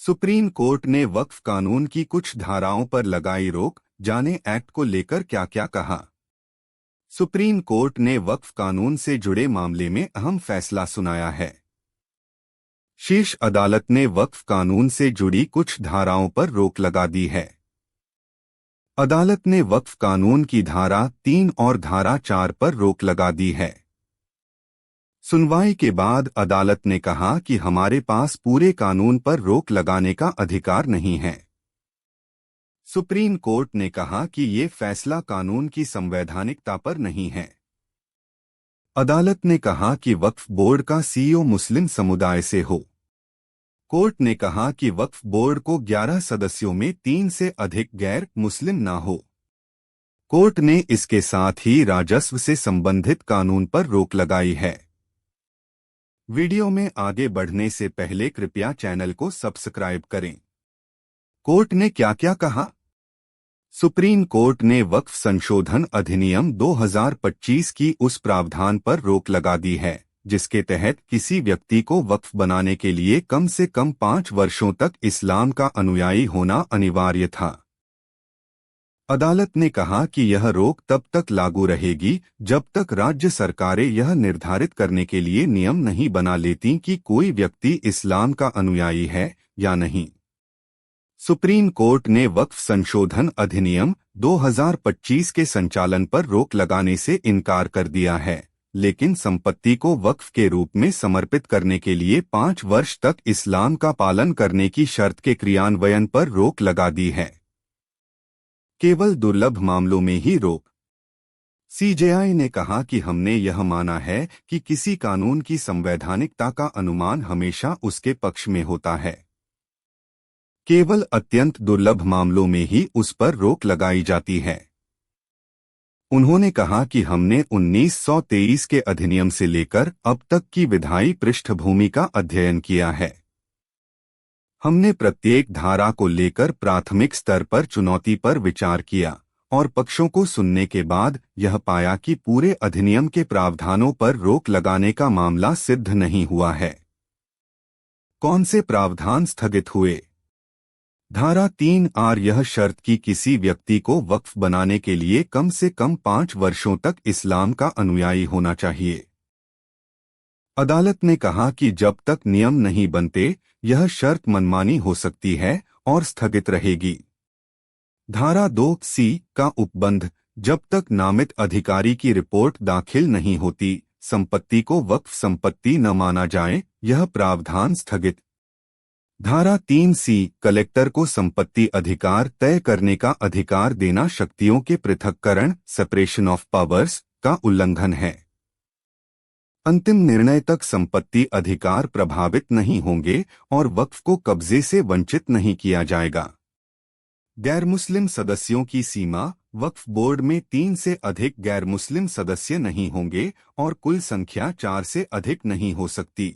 Supreme court ने वक्फ कानून की कुछ धाराओं पर लगाई रोक, जाने एक्ट को लेकर क्या क्या कहा। सुप्रीम कोर्ट ने वक्फ कानून से जुड़े मामले में अहम फैसला सुनाया है। शीर्ष अदालत ने वक्फ कानून से जुड़ी कुछ धाराओं पर रोक लगा दी है। अदालत ने वक्फ कानून की धारा 3 और धारा 4 पर रोक लगा दी है। सुनवाई के बाद अदालत ने कहा कि हमारे पास पूरे कानून पर रोक लगाने का अधिकार नहीं है। सुप्रीम कोर्ट ने कहा कि ये फैसला कानून की संवैधानिकता पर नहीं है। अदालत ने कहा कि वक्फ बोर्ड का सीईओ मुस्लिम समुदाय से हो। कोर्ट ने कहा कि वक्फ बोर्ड को 11 सदस्यों में 3 से अधिक गैर मुस्लिम ना हो। कोर्ट ने इसके साथ ही राजस्व से संबंधित कानून पर रोक लगाई है। वीडियो में आगे बढ़ने से पहले कृपया चैनल को सब्सक्राइब करें। कोर्ट ने क्या क्या कहा? सुप्रीम कोर्ट ने वक्फ संशोधन अधिनियम 2025 की उस प्रावधान पर रोक लगा दी है जिसके तहत किसी व्यक्ति को वक्फ बनाने के लिए कम से कम 5 वर्षों तक इस्लाम का अनुयायी होना अनिवार्य था। अदालत ने कहा कि यह रोक तब तक लागू रहेगी जब तक राज्य सरकारें यह निर्धारित करने के लिए नियम नहीं बना लेती कि कोई व्यक्ति इस्लाम का अनुयायी है या नहीं। सुप्रीम कोर्ट ने वक्फ संशोधन अधिनियम 2025 के संचालन पर रोक लगाने से इनकार कर दिया है, लेकिन संपत्ति को वक्फ के रूप में समर्पित करने के लिए 5 वर्ष तक इस्लाम का पालन करने की शर्त के क्रियान्वयन पर रोक लगा दी है। केवल दुर्लभ मामलों में ही रोक। सीजेआई ने कहा कि हमने यह माना है कि किसी कानून की संवैधानिकता का अनुमान हमेशा उसके पक्ष में होता है। केवल अत्यंत दुर्लभ मामलों में ही उस पर रोक लगाई जाती है। उन्होंने कहा कि हमने 1923 के अधिनियम से लेकर अब तक की विधायी पृष्ठभूमि का अध्ययन किया है। हमने प्रत्येक धारा को लेकर प्राथमिक स्तर पर चुनौती पर विचार किया और पक्षों को सुनने के बाद यह पाया कि पूरे अधिनियम के प्रावधानों पर रोक लगाने का मामला सिद्ध नहीं हुआ है। कौन से प्रावधान स्थगित हुए? धारा 3R यह शर्त कि किसी व्यक्ति को वक्फ बनाने के लिए कम से कम 5 वर्षों तक इस्लाम का अनुयायी होना चाहिए। अदालत ने कहा कि जब तक नियम नहीं बनते यह शर्त मनमानी हो सकती है और स्थगित रहेगी। धारा 2C का उपबंध, जब तक नामित अधिकारी की रिपोर्ट दाखिल नहीं होती संपत्ति को वक्फ संपत्ति न माना जाए, यह प्रावधान स्थगित। धारा 3C कलेक्टर को संपत्ति अधिकार तय करने का अधिकार देना शक्तियों के पृथक्करण सेपरेशन ऑफ पावर्स का उल्लंघन है। अंतिम निर्णय तक संपत्ति अधिकार प्रभावित नहीं होंगे और वक्फ को कब्जे से वंचित नहीं किया जाएगा। गैर मुस्लिम सदस्यों की सीमा, वक्फ बोर्ड में 3 से अधिक गैर मुस्लिम सदस्य नहीं होंगे और कुल संख्या 4 से अधिक नहीं हो सकती।